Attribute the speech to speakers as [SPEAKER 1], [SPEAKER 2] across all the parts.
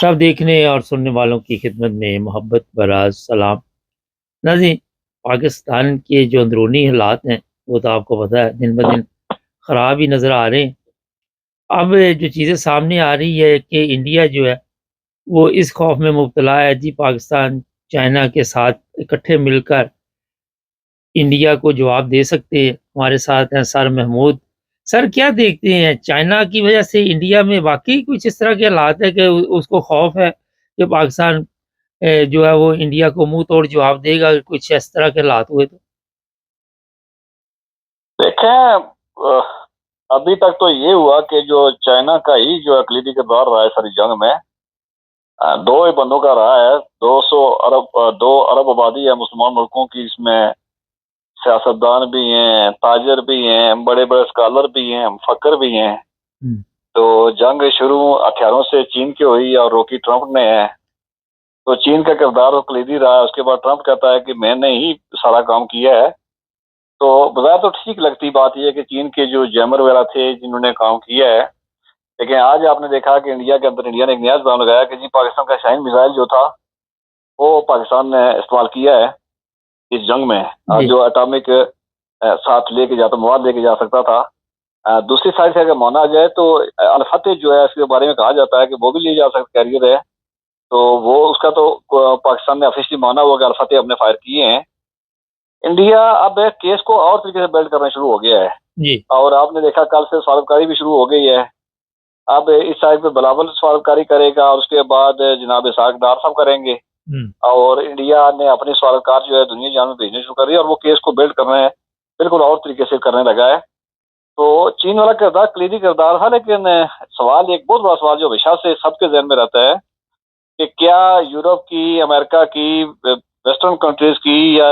[SPEAKER 1] सब देखने और सुनने वालों की खिदमत में मोहब्बत भरा सलाम। नाज़रीन, पाकिस्तान के जो अंदरूनी हालात हैं, वो तो आपको पता है दिन ब दिन ख़राब ही नज़र आ रहे हैं। अब जो चीज़ें सामने आ रही है कि इंडिया जो है, वो इस खौफ में मुब्तला है जी पाकिस्तान चाइना के साथ इकट्ठे मिलकर इंडिया को जवाब दे सकते हैं। हमारे साथ हैं सर महमूद। सर क्या देखते हैं चाइना की वज़ह से इंडिया में वाक़ई कुछ इस तरह के हालात है कि उ उसको खौफ है कि पाकिस्तान जो है वो इंडिया को मुँह तोड़ जवाब देगा अगर कुछ इस तरह के हालात हुए तो?
[SPEAKER 2] देखें, अभी तक तो ये हुआ कि जो चाइना का ही जो अकलीदी किरदार रहा है सारी जंग में, दो ही बंदों का रहा है। 2 अरब आबादी है मुसलमान मुल्कों की। इसमें सियासतदान भी हैं, ताजिर भी हैं, बड़े बड़े स्कॉलर भी हैं, फकर भी हैं।
[SPEAKER 1] हुँ,
[SPEAKER 2] तो जंग शुरू हथियारों से चीन की हुई और रोकी ट्रंप ने है। तो चीन का किरदार तो कलीदी रहा है। उसके बाद ट्रंप कहता है कि मैंने ही सारा काम किया है। तो बजाय तो ठीक लगती बात यह है कि चीन के जो जैमर वगैरह थे जिन्होंने काम किया है। लेकिन आज आपने देखा कि इंडिया के अंदर इंडिया ने एक नया इल्जाम लगाया कि जी पाकिस्तान का शाहीन मिसाइल जो था वो पाकिस्तान ने इस्तेमाल किया है इस जंग में।
[SPEAKER 1] जी।
[SPEAKER 2] जो एटॉमिक साथ लेके जाता मवाद लेके जा सकता था। दूसरी साइड से अगर माना जाए तो अल-फतेह जो है इसके बारे में कहा जाता है कि वो भी ले जा सकता कैरियर है। तो वो उसका तो पाकिस्तान ने ऑफिशियली माना हुआ कि अल-फतेह हमने फायर किए हैं। इंडिया अब केस को और तरीके से बिल्ड करना शुरू हो गया है।
[SPEAKER 1] जी।
[SPEAKER 2] और आपने देखा कल से सवालकारी भी शुरू हो गई है। अब इस साइड पे बिलावल सवालकारी करेगा और उसके बाद जनाब इसहाक डार साहब करेंगे।
[SPEAKER 1] हुँ,
[SPEAKER 2] और इंडिया ने अपने सवालकार जो है दुनिया जान में भेजने शुरू कर दिए और वो केस को बिल्ड करना है बिल्कुल और तरीके से करने लगा है। तो चीन वाला किरदार कलीदी किरदार था। लेकिन सवाल एक बहुत बड़ा सवाल जो हमेशा से सबके जहन में रहता है कि क्या यूरोप की, अमेरिका की, वेस्टर्न कंट्रीज की या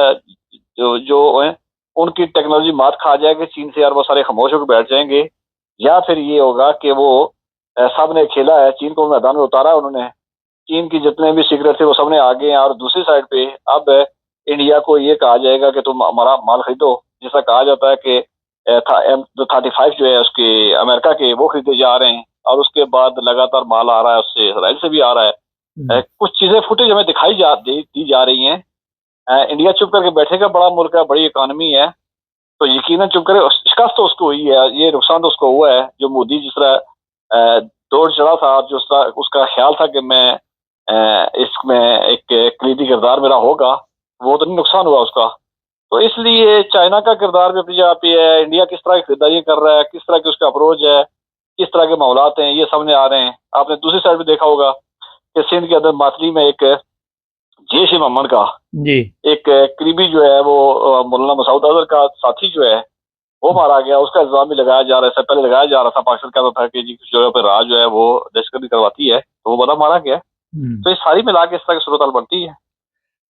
[SPEAKER 2] जो जो है उनकी टेक्नोलॉजी मात खा जाएगी चीन से, यार वो सारे खामोश होकर बैठ जाएंगे। या फिर ये होगा कि वो सब ने खेला है, चीन को मैदान में उतारा है उन्होंने। चीन की जितने भी सीक्रेट थे वो सबने आगे हैं और दूसरी साइड पे अब इंडिया को ये कहा जाएगा कि तुम हमारा माल खरीदो। जैसा कहा जाता है कि M35 जो है उसके अमेरिका के वो खरीदे जा रहे हैं और उसके बाद लगातार माल आ रहा है, उससे इसराइल से भी आ रहा है।
[SPEAKER 1] हुँ।
[SPEAKER 2] कुछ चीजें फुटेज हमें दी जा रही हैं। इंडिया चुप करके बैठेगा, बड़ा मुल्क है, बड़ी इकोनॉमी है, तो यकीनन चुप करे। शिकस्त तो उसको हुई है, ये नुकसान तो उसको हुआ है। जो मोदी जिस तरह दौड़ चढ़ा था, जो उसका ख्याल था कि मैं इसमें एक कलीदी किरदार मेरा होगा, वो तो नहीं, नुकसान हुआ उसका। तो इसलिए चाइना का किरदार भी अपनी जगह पे है। इंडिया किस तरह की खरीदारी कर रहा है, किस तरह की उसका अप्रोच है, किस तरह के मामलात हैं, ये सामने आ रहे हैं। आपने दूसरी साइड पे देखा होगा कि सिंध के अंदर मातली में एक जैश ए मोहम्मद का
[SPEAKER 1] जी।
[SPEAKER 2] एक करीबी जो है वो मौलाना मसूद अजहर का साथी जो है वो मारा गया। उसका इल्जाम भी लगाया जा रहा है। इससे पहले लगाया जा रहा था, पाकिस्तान कहता था कि जी कुछ जगह पे राज जो है वो दहशतगर्दी करवाती है, तो वो बड़ा मारा गया।
[SPEAKER 1] हुँ।
[SPEAKER 2] तो ये सारी मिला के इस तरह की सूरत बनती है।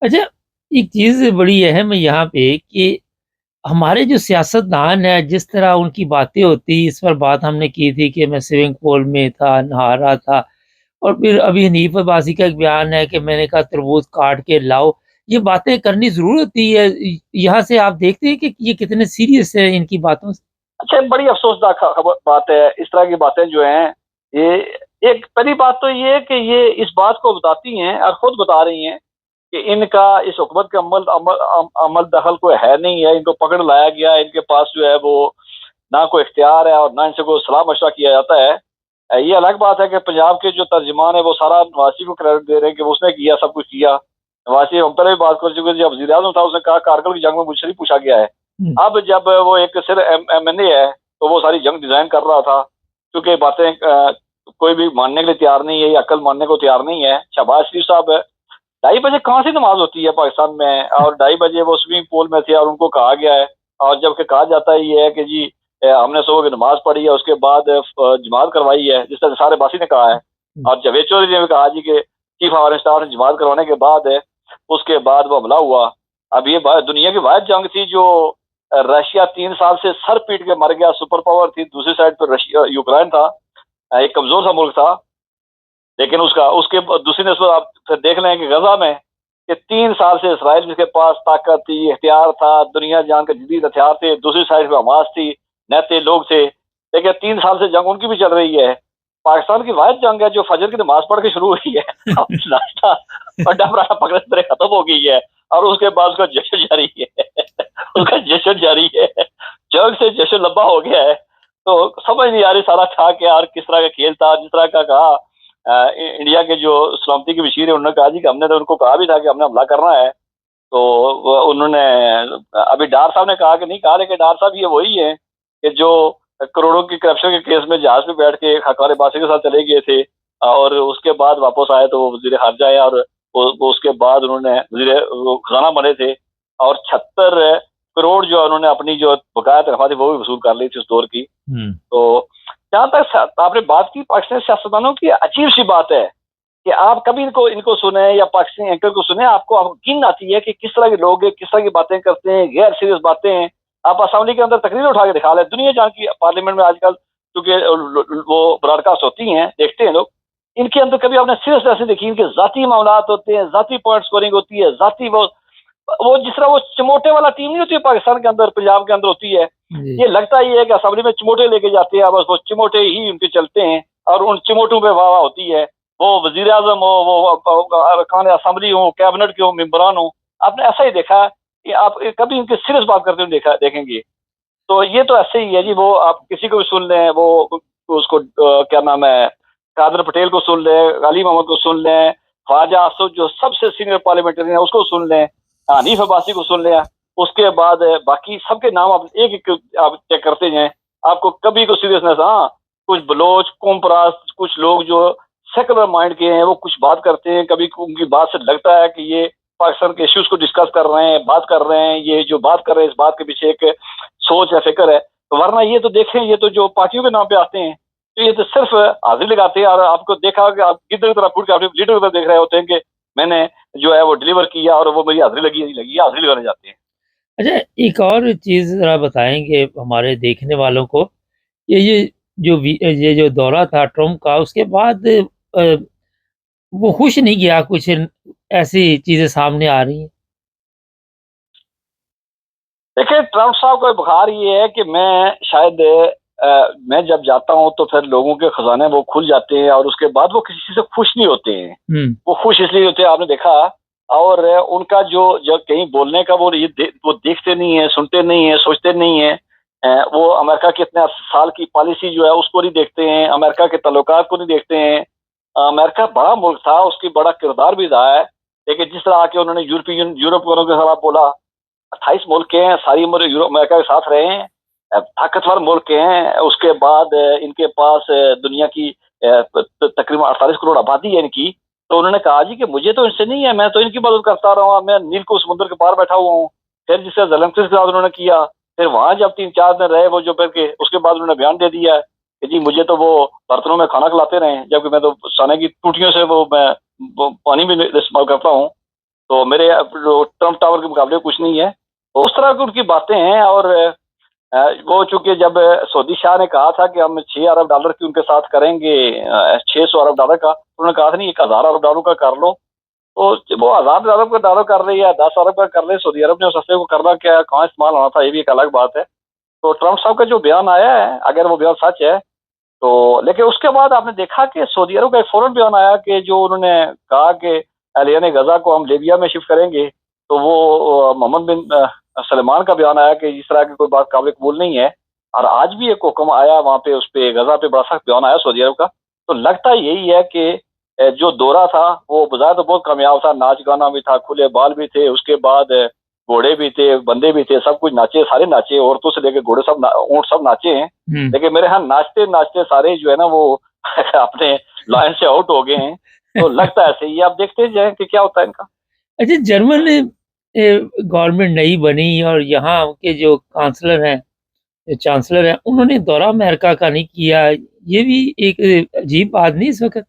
[SPEAKER 1] अच्छा, एक चीज़ बड़ी अहम है यहाँ पे कि हमारे जो सियासतदान हैं, जिस तरह उनकी बातें होती, इस पर बात हमने की थी कि मैं स्विमिंग पूल में था, नहा रहा था और फिर अभी हनीफ अब्बासी का एक बयान है कि मैंने कहा तरबूज काट के लाओ। ये बातें करनी ज़रूर होती है। यहाँ से आप देखते हैं कि ये कितने सीरियस है इनकी बातों से?
[SPEAKER 2] अच्छा, बड़ी अफसोसनाक खबर बात है। इस तरह की बातें जो हैं, ये एक पहली बात तो ये है कि ये इस बात को बताती हैं और खुद बता रही हैं कि इनका इस हुकूमत के अमल दखल कोई है नहीं है। इनको पकड़ लाया गया है। इनके पास जो है वो ना कोई इख्तियार है और ना इनसे कोई सलाह मशवरा किया जाता है। ये अलग बात है कि पंजाब के जो तर्जुमान है वो सारा नवासी को क्रेडिट दे रहे हैं कि उसने किया, सब कुछ किया। नवासी हम पहले भी बात कर चुके थे, जब वज़ीर आज़म था उसने कहा कारगिल की जंग में मुझसे नहीं पूछा गया है।
[SPEAKER 1] हुँ,
[SPEAKER 2] अब जब वो एक सिर्फ MNA है तो वो सारी जंग डिजाइन कर रहा था, क्योंकि बातें कोई भी मानने के लिए तैयार नहीं है, या अकल मानने को तैयार नहीं है। शहबाज शरीफ साहब 2:30 बजे कहाँ से नमाज होती है पाकिस्तान में, और 2:30 बजे वो स्विमिंग पूल में थे और उनको कहा गया है। और जबकि कहा जाता ही है कि जी हमने सुबह की नमाज पढ़ी है, उसके बाद जमात करवाई है, जिस तरह सारे बासी ने कहा है।
[SPEAKER 1] हुँ,
[SPEAKER 2] और जावेद चौधरी ने भी कहा जी कि चीफ ऑफ आर्मी स्टाफ ने जमात करवाने के बाद उसके बाद वो हमला हुआ। अब ये दुनिया की वाहिद जंग थी जो रशिया 3 साल से सर पीट के मर गया, सुपर पावर थी। दूसरी साइड पर रशिया यूक्रेन था, एक कमजोर सा मुल्क था। लेकिन उसका उसके दूसरी नस्ल आप फिर देख लें कि गजा में कि 3 साल से इसराइल जिसके पास ताकत थी, इख्तियार था, दुनिया जान के जदीद हथियार थे, दूसरी साइड पे हमास थी, नेते लोग थे। लेकिन 3 साल से जंग उनकी भी चल रही है। पाकिस्तान की वाहिद जंग है जो फजर की नमाज पढ़ के शुरू हुई है। अब नाश्ता अंडा पराठा पकड़ने से खत्म हो गई है और उसके बाद उसका जश्न जारी है। उसका जश्न जारी है, जंग से जश्न लंबा हो गया है। तो समझ नहीं आ रही सारा था कि यार किस तरह का खेल था। जिस तरह का कहा इंडिया के जो सलामती के वजीर है उन्होंने कहा जी कि हमने तो उनको कहा भी था कि हमने हमला करना है। तो उन्होंने अभी डार साहब ने कहा कि नहीं कहा, लेकिन डार साहब ये वही है कि जो करोड़ों की करप्शन के केस में जहाज पे बैठ के हकार बासी के साथ चले गए थे और उसके बाद वापस आए तो वो वजीर खारजा है और उसके बाद उन्होंने वजीर खजाना बने थे और 76 करोड़ जो उन्होंने अपनी जो बकाया तनख्वाह थी वो भी वसूल कर ली थी उस दौर की। तो जहाँ तक आपने बात की पाकिस्तानी सियासतदानों की, अजीब सी बात है कि आप कभी इनको इनको सुने या पाकिस्तानी एंकर को सुने, आपको यकीन आती है कि किस तरह के लोग हैं, किस तरह की बातें करते हैं, गैर सीरियस बातें हैं। आप असेंबली के अंदर तकरीर उठा के दिखा ले, दुनिया जान की पार्लियामेंट में आजकल क्योंकि वो ब्रॉडकास्ट होती हैं, देखते हैं लोग, इनके अंदर कभी आपने सीरियस ऐसे देखी, इनके जाती मामलात होते हैं, जाती पॉइंट स्कोरिंग होती है, जाती वो जिस तरह वो चमोटे वाला टीम नहीं होती है पाकिस्तान के अंदर, पंजाब के अंदर होती है। ये लगता ही है कि असेंबली में चिमोटे लेके जाते हैं, बस वो चिमोटे ही उनके चलते हैं और उन चिमोटों पे वाह वाह होती है। वो वजीर आजम हो, वो अरकान असेंबली हो, कैबिनेट के हो, मेम्बरान हो, आपने ऐसा ही देखा कि आप कभी इनके सीरियस बात करते हुए देखेंगे। तो ये तो ऐसे ही है जी, वो आप किसी को भी सुन लें, वो उसको क्या नाम है, कादर पटेल को सुन लें, गाली मोहम्मद को सुन लें, ख्वाजा आसफ जो सबसे सीनियर पार्लियामेंटेरियन है उसको सुन लें, हनीफ अब्बासी को सुन लें, उसके बाद बाकी सबके नाम आप एक एक आप चेक करते जाएं, आपको कभी को सीरियसनेस, हाँ कुछ बलोच कोमपरास कुछ लोग जो सेकुलर माइंड के हैं वो कुछ बात करते हैं, कभी उनकी बात से लगता है कि ये पाकिस्तान के इश्यूज को डिस्कस कर रहे हैं, बात कर रहे हैं, ये जो बात कर रहे हैं इस बात के पीछे एक सोच है, फिक्र है। तो वरना ये तो देखें, ये तो जो पार्टियों के नाम पे आते हैं तो ये तो सिर्फ हाजिरी लगाते हैं और आपको देखा कि आप किधर तरह फूट के अपने लीडर की तरफ देख रहे होते हैं कि मैंने जो है वो डिलीवर किया और वो मेरी हाजिरी लगी नहीं लगी, हाजिरी लगाने जाते हैं।
[SPEAKER 1] अच्छा, एक और चीज़ ज़रा बताएँगे हमारे देखने वालों को, ये ये जो दौरा था ट्रम्प का, उसके बाद वो खुश नहीं गया, कुछ ऐसी चीज़ें सामने आ रही हैं।
[SPEAKER 2] देखिए ट्रम्प साहब का बुखार ये है कि मैं शायद मैं जब जाता हूँ तो फिर लोगों के खजाने वो खुल जाते हैं और उसके बाद वो किसी से खुश नहीं होते हैं। वो खुश इसलिए होते हैं, आपने देखा, और उनका जो जो कहीं बोलने का वो वो देखते नहीं है, सुनते नहीं है, सोचते नहीं है। वो अमेरिका के इतने साल की पॉलिसी जो है उसको नहीं देखते हैं, अमेरिका के ताल्लुकात को नहीं देखते हैं। अमेरिका बड़ा मुल्क था, उसकी बड़ा किरदार भी रहा है, लेकिन जिस तरह आके उन्होंने यूरोप वालों के खिलाफ बोला, 28 मुल्क के हैं, सारी उम्र यूरोप अमेरिका के साथ रहे हैं, ताकतवर मुल्क के हैं। उसके बाद इनके पास दुनिया की तकरीबन 48 करोड़ आबादी है इनकी। तो उन्होंने कहा जी कि मुझे तो इनसे नहीं है, मैं तो इनकी मदद करता रहा, मैं नील को समुद्र के पार बैठा हुआ हूँ। फिर जिससे ज़ेलेंस्की के साथ उन्होंने किया, फिर वहां जब 3-4 दिन रहे वो जो फिर के उसके बाद उन्होंने बयान दे दिया कि जी मुझे तो वो बर्तनों में खाना खिलाते रहे, जबकि मैं तो सोने की टूटियों से वो पानी भी इस्तेमाल करता हूँ, तो मेरे ट्रम्प टावर के मुकाबले कुछ नहीं है। तो उस तरह की उनकी बातें हैं। और वो चूंकि जब सऊदी शाह ने कहा था कि हम $6 अरब की उनके साथ करेंगे, $600 अरब का, उन्होंने कहा था नहीं $1,000 का कर लो। तो जब वो $1,000 कर रही है, 10 अरब का कर ले, सऊदी अरब ने उस हफ्ते को करना क्या, कहाँ इस्तेमाल होना था, ये भी एक अलग बात है। तो ट्रम्प साहब का जो बयान आया है, अगर वो बयान सच है तो, लेकिन उसके बाद आपने देखा कि सऊदी अरब का एक फौरन बयान आया कि जो उन्होंने कहा कि अलियान गजा को हम लीबिया में शिफ्ट करेंगे, तो वो मोहम्मद बिन सलमान का बयान आया कि इस तरह की कोई बात काबिल कबूल नहीं है। और आज भी एक हुक्म आया वहाँ पे, उस पे गजा पे बड़ा सख्त बयान आया सऊदी अरब का। तो लगता यही है कि जो दौरा था वो बजाय तो बहुत कामयाब था, नाच गाना भी था, खुले बाल भी थे, उसके बाद घोड़े भी थे, बंदे भी थे, सब कुछ नाचे, सारे नाचे, औरतों से लेकर घोड़े सब ऊँट सब नाचे हैं। लेकिन मेरे यहाँ नाचते नाचते सारे जो है ना वो अपने लाइन से आउट हो गए हैं। तो लगता है ऐसे ही, आप देखते जाए कि क्या होता है इनका।
[SPEAKER 1] अच्छा, जर्मन गवर्नमेंट नई बनी और यहाँ के जो काउंसलर हैं, चांसलर हैं, उन्होंने दौरा अमेरिका का नहीं किया, ये भी एक अजीब बात नहीं इस वक़्त?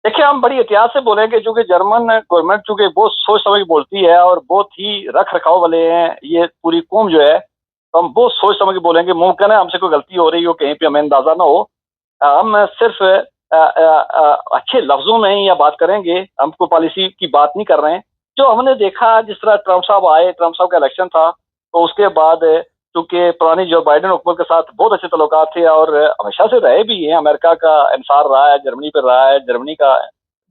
[SPEAKER 2] देखिए हम बड़ी एहतियात से बोलेंगे क्योंकि जर्मन गवर्नमेंट चूंकि बहुत सोच समझ के बोलती है और बहुत ही रख रखाव वाले हैं ये पूरी कौम जो है, तो हम बहुत सोच समझ के बोलेंगे। मुमकिन है हमसे कोई गलती हो रही हो कहीं पे, हमें अंदाजा ना हो। हम सिर्फ अच्छे लफ्जों में ही यह बात करेंगे, हम कोई पॉलिसी की बात नहीं कर रहे हैं। जो हमने देखा जिस तरह ट्रम्प साहब आए, ट्रम्प साहब का इलेक्शन था, तो उसके बाद चूंकि पुरानी जो बाइडेन हुकूमत के साथ बहुत अच्छे तल्लुकात थे और हमेशा से रहे भी हैं। अमेरिका का इंसार रहा है, जर्मनी पर रहा है, जर्मनी का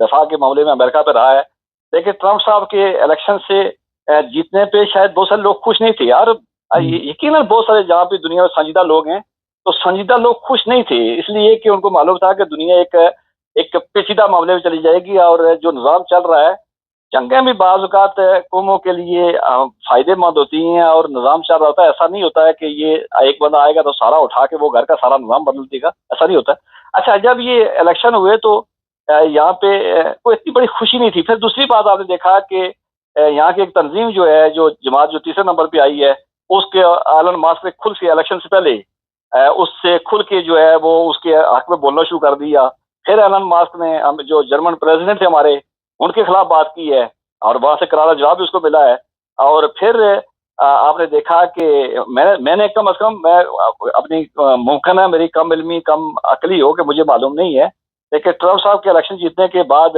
[SPEAKER 2] दफा के मामले में अमेरिका पर रहा है। लेकिन ट्रंप साहब के इलेक्शन से जीतने पे शायद बहुत सारे लोग खुश नहीं थे यार। यकीनन बहुत सारे जहाँ पे दुनिया में संजीदा लोग हैं, तो संजीदा लोग खुश नहीं थे, इसलिए कि उनको मालूम था कि दुनिया एक एक पेचीदा मामले में चली जाएगी और जो निज़ाम चल रहा है, जंगें भी बाज़ औक़ात कौमों के लिए फ़ायदेमंद होती हैं और निज़ाम चल रहा होता है। ऐसा नहीं होता है कि ये एक बंदा आएगा तो सारा उठा के वो घर का सारा निज़ाम बदल देगा, ऐसा नहीं होता है। अच्छा, जब ये इलेक्शन हुए तो यहाँ पे कोई इतनी बड़ी खुशी नहीं थी। फिर दूसरी बात आपने देखा कि यहाँ की एक तंज़ीम जो है, जो जमात जो तीसरे नंबर पे आई है, उसके एलन मस्क ने खुल के इलेक्शन से पहले उससे खुल के जो है वो उसके हक में बोलना शुरू कर दिया। फिर एलन मस्क ने जो जर्मन प्रेसिडेंट थे हमारे, उनके खिलाफ बात की है और वहां से करारा जवाब भी उसको मिला है। और फिर आपने देखा कि मैंने कम से कम मैं अपनी मुमकिन है मेरी कम इल्मी कम अकली हो कि मुझे मालूम नहीं है, लेकिन ट्रंप साहब के इलेक्शन जीतने के बाद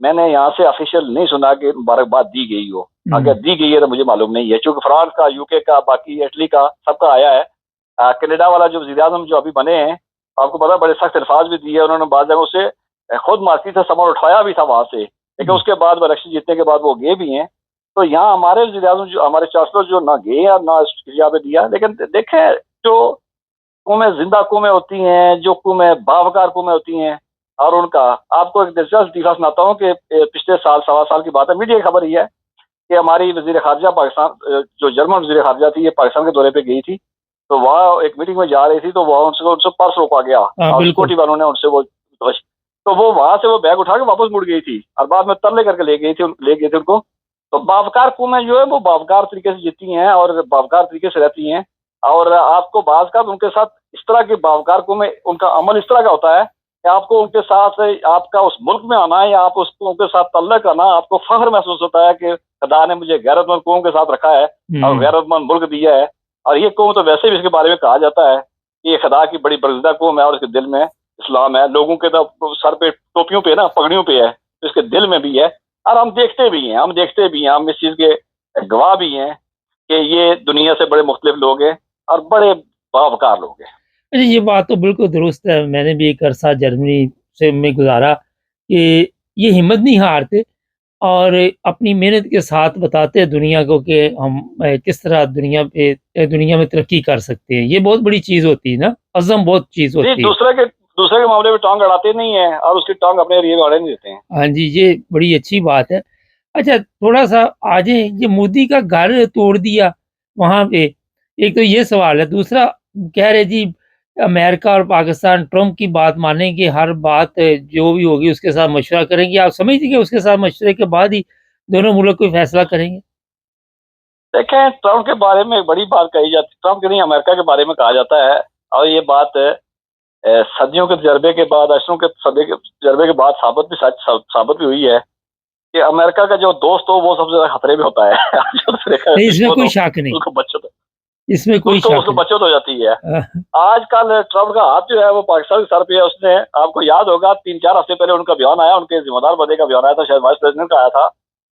[SPEAKER 2] मैंने यहाँ से ऑफिशियल नहीं सुना कि मुबारकबाद दी गई हो। अगर दी गई है तो मुझे मालूम नहीं है, क्योंकि फ्रांस का, यूके का, बाकी इटली का, सबका आया है। कनाडा वाला जो वज़ीर आज़म जो अभी बने हैं, आपको पता है बड़े सख्त अल्फाज भी दिए उन्होंने, बाद जगहों से खुद मार्की से सामान उठाया भी था वहां से, लेकिन उसके बाद इलेक्शन जीतने के बाद वो गए भी हैं। तो यहाँ हमारे वज़ीर आज़म जो हमारे चांसलर जो ना गए या ना यहाँ पे दिया। लेकिन देखें, जो कौमें जिंदा कौमें होती हैं, जो कौमें बावकार कौमें होती हैं, और उनका आपको एक दिलचस्प दिखा सुनाता हूँ कि पिछले साल सवा साल की बात है, मीडिया की खबर ये है कि हमारी वज़ीर ख़ारिजा पाकिस्तान जो जर्मन वज़ीर ख़ारिजा थी, ये पाकिस्तान के दौरे पे गई थी। तो वहाँ एक मीटिंग में जा रही थी, तो वहाँ उनसे उनसे पर्स रोका गया और सिक्योरिटी वालों ने उनसे वो, तो वो वहां से वो बैग उठा के वापस मुड़ गई थी और बाद में तरले करके ले गए थे उनको। तो बावकार कौमें जो है वो बावकार तरीके से जीती हैं और बावकार तरीके से रहती हैं। और आपको बाज़ का उनके साथ इस तरह के बावकार कौमें, उनका अमल इस तरह का होता है कि आपको उनके साथ आपका उस मुल्क में आना है या आप उसको उनके साथ तल्लक आना, आपको फख्र महसूस होता है कि खुदा ने मुझे गैरतमंद कौम के साथ रखा है और गैरतमंद मुल्क दिया है। और ये कौम तो वैसे भी इसके बारे में कहा जाता है कि ये खुदा की बड़ी बरगुज़िदा कौम है और इसके दिल में इस्लाम है। लोगों के तो सर पे टोपियों पे ना, पगड़ियों पे है, तो इसके दिल में भी है। और हम देखते भी हैं, हम इस चीज़ के गवाह भी हैं कि ये दुनिया से बड़े मुख्तलिफ लोग हैं और बड़े बावकार लोग हैं।
[SPEAKER 1] अरे ये बात तो बिल्कुल दुरुस्त है। मैंने भी एक अरसा जर्मनी से में गुजारा कि ये हिम्मत नहीं हारते और अपनी मेहनत के साथ बताते हैं दुनिया को कि हम किस तरह दुनिया में तरक्की कर सकते हैं। ये बहुत बड़ी चीज़ होती है ना, अज़म बहुत चीज़ होती है।
[SPEAKER 2] दूसरे के मामले में टांग अड़ाते नहीं हैं और उसकी टांग अपने एरिया में अड़े नहीं देते हैं।
[SPEAKER 1] हाँ जी, ये बड़ी अच्छी बात है। अच्छा, थोड़ा-सा आ जाएँ, ये मोदी का घर तोड़ दिया वहाँ पे, एक तो ये सवाल है। दूसरा कह रहे जी अमेरिका और पाकिस्तान ट्रंप की बात मानेंगे, हर बात जो भी होगी उसके साथ मशवरा करेंगे। आप समझते हैं कि उसके साथ मशवरे के बाद ही दोनों मुल्क कोई फैसला करेंगे?
[SPEAKER 2] देखें, ट्रंप के बारे में एक बड़ी बात कही जाती है, ट्रंप के नहीं अमेरिका के बारे में कहा जाता है, और ये बात सदियों के तजर्बे के बाद, अशरों के सदी के तजर्बे के बाद साबित भी हुई है कि अमेरिका का जो दोस्त हो वो सबसे ज्यादा खतरे में होता है।
[SPEAKER 1] नहीं, इसमें कोई शक नहीं,
[SPEAKER 2] उसको बचत
[SPEAKER 1] इसमें कोई शक
[SPEAKER 2] उसको
[SPEAKER 1] नहीं।
[SPEAKER 2] बचत हो जाती है। आजकल ट्रंप का हाथ जो है वो पाकिस्तान के सर पे है। उसने, आपको याद होगा 3-4 हफ्ते पहले उनका बयान आया, उनके जिम्मेदार बंदे का बयान आया था, शायद वाइस प्रेसिडेंट का आया था,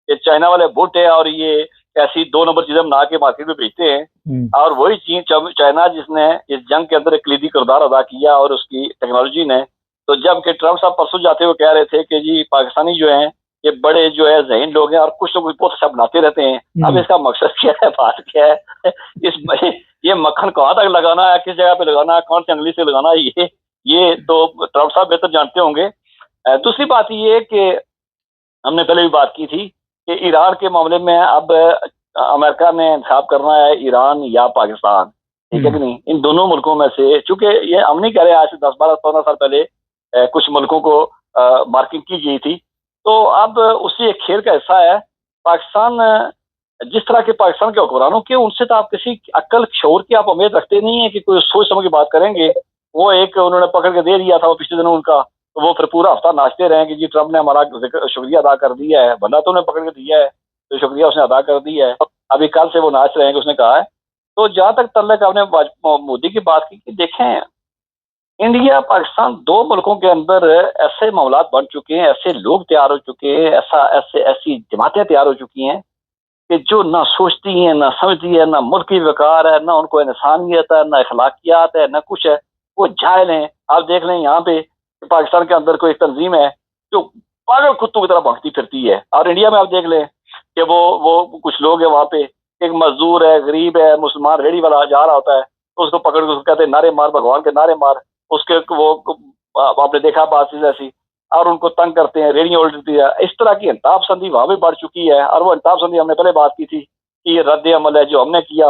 [SPEAKER 2] कि चाइना वाले बुट है और ये ऐसी 2 नंबर चीजें बना के मार्केट में बेचते हैं। और वही चीन, चाइना जिसने इस जंग के अंदर एक कलीदी किरदार अदा किया और उसकी टेक्नोलॉजी ने। तो जब कि ट्रंप साहब परसों जाते हुए कह रहे थे कि जी पाकिस्तानी जो हैं ये बड़े जो है ज़हीन लोग हैं और कुछ ना कुछ बहुत अच्छा बनाते रहते हैं। अब इसका मकसद क्या है, बात क्या है? ये मक्खन कहाँ तक लगाना है, किस जगह पे लगाना है, कौन सी अंगली से लगाना है, ये तो ट्रंप साहब बेहतर जानते होंगे। दूसरी बात ये है कि हमने पहले भी बात की थी कि ईरान के मामले में अब अमेरिका ने इंतखाब करना है, ईरान या पाकिस्तान, ठीक है कि नहीं? इन दोनों मुल्कों में से, चूंकि ये हम नहीं कह रहे, आज से 10-12-15 साल पहले कुछ मुल्कों को मार्किंग की गई थी, तो अब उसी एक खेल का हिस्सा है। पाकिस्तान, जिस तरह के पाकिस्तान के हुक्मरानों के, उनसे तो आप किसी अक्ल शऊर की आप उम्मीद रखते नहीं है कि कोई सोच समझ की बात करेंगे। वो एक उन्होंने पकड़ के दे दिया था वो पिछले दिनों उनका, तो वो फिर पूरा हफ्ता नाचते रहे कि जी ट्रंप ने हमारा शुक्रिया अदा कर दिया है, बंदा तो उन्हें पकड़ के दिया है तो शुक्रिया उसने अदा कर दिया है। अभी कल से वो नाच रहे हैं कि उसने कहा है। तो जहां तक तल्लक आपने मोदी की बात की, कि देखें इंडिया पाकिस्तान 2 मुल्कों के अंदर ऐसे मामलात बन चुके हैं, ऐसे लोग तैयार हो चुके हैं, ऐसी जमातें तैयार हो चुकी हैं कि जो ना सोचती हैं, ना समझती है, ना मुल्क की वक़ार है, ना उनको इंसानियत है, ना अखलाकियात है, ना कुछ है, वो जाहिल हैं। आप देख लें यहाँ पे कि पाकिस्तान के अंदर कोई तंज़ीम है जो पागल कुत्तों की तरह भौंकती फिरती है, और इंडिया में आप देख लें कि वो कुछ लोग हैं वहाँ पे, एक मज़दूर है, गरीब है, मुसलमान रेहड़ी वाला जा रहा होता है, तो उसको पकड़ के उसको कहते हैं नारे मार, भगवान के नारे मार। उसके वो आपने देखा बात चीज़ ऐसी, और उनको तंग करते हैं, रेहड़ियाँ उल्टती है। इस तरह की इंताफ संदी वहाँ भी बढ़ चुकी है, और वो इंताफ संदी हमने पहले बात की थी कि ये रद्द अमल है जो हमने किया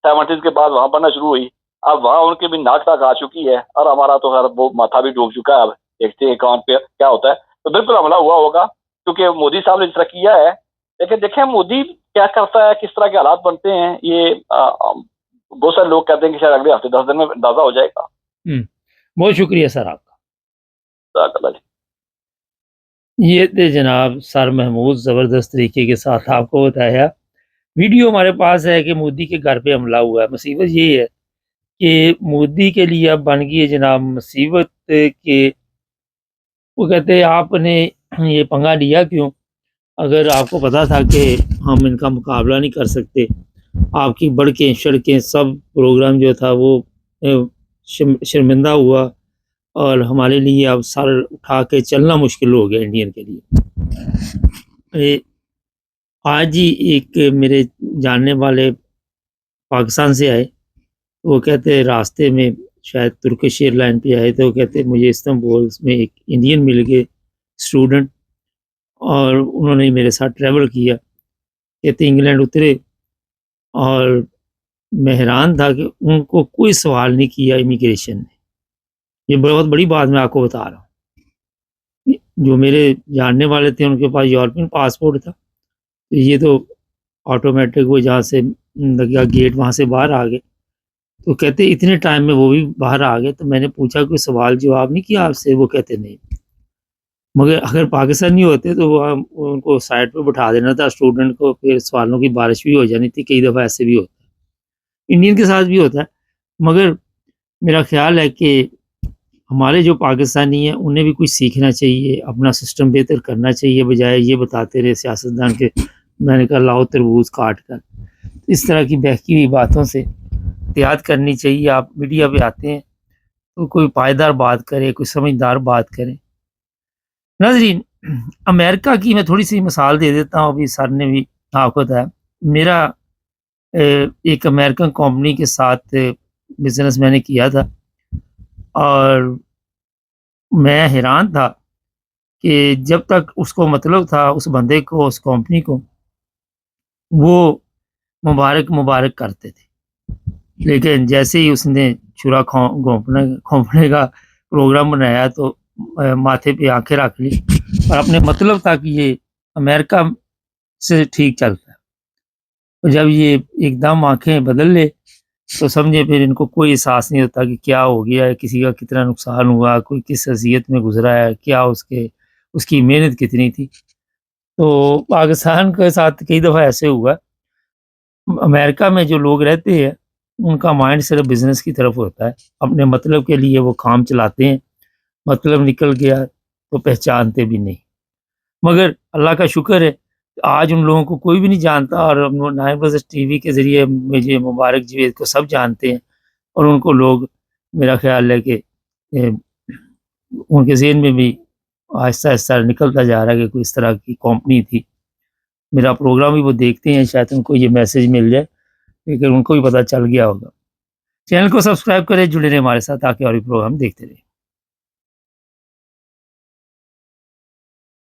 [SPEAKER 2] 70s के बाद वहाँ बनना शुरू हुई। अब वहाँ उनकी भी नाक तक आ चुकी है, और हमारा तो खैर वो माथा भी डूब चुका है। अब देखते हैं कौन पे क्या होता है। तो बिल्कुल हमला हुआ होगा, क्योंकि मोदी साहब ने जिस तरह किया है। लेकिन देखें मोदी क्या करता है, किस तरह के हालात बनते हैं, ये बहुत सारे लोग कहते हैं कि शायद अगले हफ्ते 10 दिन में अंदाजा हो जाएगा।
[SPEAKER 1] बहुत शुक्रिया सर आपका।
[SPEAKER 2] जाज़ाकल्लाह जी।
[SPEAKER 1] ये थे जनाब सर महमूद, ज़बरदस्त तरीके के साथ आपको बताया। वीडियो हमारे पास है कि मोदी के घर पे हमला हुआ है। मुसीबत ये है कि मोदी के लिए अब बन गई है जनाब मुसीबत कि वो कहते हैं आपने ये पंगा लिया क्यों? अगर आपको पता था कि हम इनका मुकाबला नहीं कर सकते, आपकी बढ़कें, सड़कें सब प्रोग्राम जो था वो शर्मिंदा हुआ, और हमारे लिए अब सर उठा के चलना मुश्किल हो गया इंडियन के लिए। आज ही एक मेरे जानने वाले पाकिस्तान से आए, वो कहते हैं रास्ते में शायद तुर्किश एयरलाइन पे आए, तो वो कहते मुझे इस्तांबुल में एक इंडियन मिल गए स्टूडेंट, और उन्होंने मेरे साथ ट्रैवल किया। कहते इंग्लैंड उतरे, और मैं हैरान था कि उनको कोई सवाल नहीं किया इमिग्रेशन ने। ये बहुत बड़ी बात मैं आपको बता रहा हूँ। जो मेरे जानने वाले थे उनके पास यूरोपियन पासपोर्ट था, तो ये तो ऑटोमेटिक वो जहाँ से लगा गेट वहाँ से बाहर आ गए। तो कहते इतने टाइम में वो भी बाहर आ गए। तो मैंने पूछा कोई सवाल जवाब नहीं किया आपसे? वो कहते नहीं। मगर अगर पाकिस्तानी होते तो वो उनको साइड पे बिठा देना था स्टूडेंट को, फिर सवालों की बारिश भी हो जानी थी। कई दफ़ा ऐसे भी होता है, इंडियन के साथ भी होता है। मगर मेरा ख़्याल है कि हमारे जो पाकिस्तानी हैं उन्हें भी कुछ सीखना चाहिए, अपना सिस्टम बेहतर करना चाहिए, बजाय ये बताते रहे सियासतदान के मैंने कहा लाओ तरबूज काट कर। इस तरह की बहकी हुई बातों से एहतियात करनी चाहिए। आप मीडिया पे आते हैं तो कोई पायदार बात करें, कोई समझदार बात करें। नाज़रीन, अमेरिका की मैं थोड़ी सी मिसाल दे देता हूँ। अभी सर ने भी आपको बताया, मेरा एक अमेरिकन कंपनी के साथ बिज़नेस मैंने किया था, और मैं हैरान था कि जब तक उसको मतलब था उस बंदे को, उस कंपनी को, वो मुबारक करते थे। लेकिन जैसे ही उसने छुरा घोंपने का प्रोग्राम बनाया तो माथे पे आँखें रख ली, और अपने मतलब था कि ये अमेरिका से ठीक चलता है। तो जब ये एकदम आँखें बदल ले तो समझे फिर इनको कोई एहसास नहीं होता कि क्या हो गया है, किसी का कितना नुकसान हुआ, कोई किस अज़ियत में गुज़रा है, क्या उसकी मेहनत कितनी थी। तो पाकिस्तान के साथ कई दफ़ा ऐसे हुआ। अमेरिका में जो लोग रहते हैं उनका माइंड सिर्फ बिज़नेस की तरफ होता है, अपने मतलब के लिए वो काम चलाते हैं, मतलब निकल गया तो पहचानते भी नहीं। मगर अल्लाह का शुक्र है आज उन लोगों को कोई भी नहीं जानता, और 9 प्लस टीवी के ज़रिए मुझे मुबारक जावेद को सब जानते हैं, और उनको लोग, मेरा ख़्याल है कि उनके ज़हन में भी आहिस्ता-आहिस्ता निकलता जा रहा है कि कोई इस तरह की कंपनी थी। मेरा प्रोग्राम भी वो देखते हैं, शायद उनको ये मैसेज मिल जाए, लेकिन उनको भी पता चल गया होगा। चैनल को सब्सक्राइब करें, जुड़े रहें हमारे साथ ताकि और भी प्रोग्राम देखते रहें।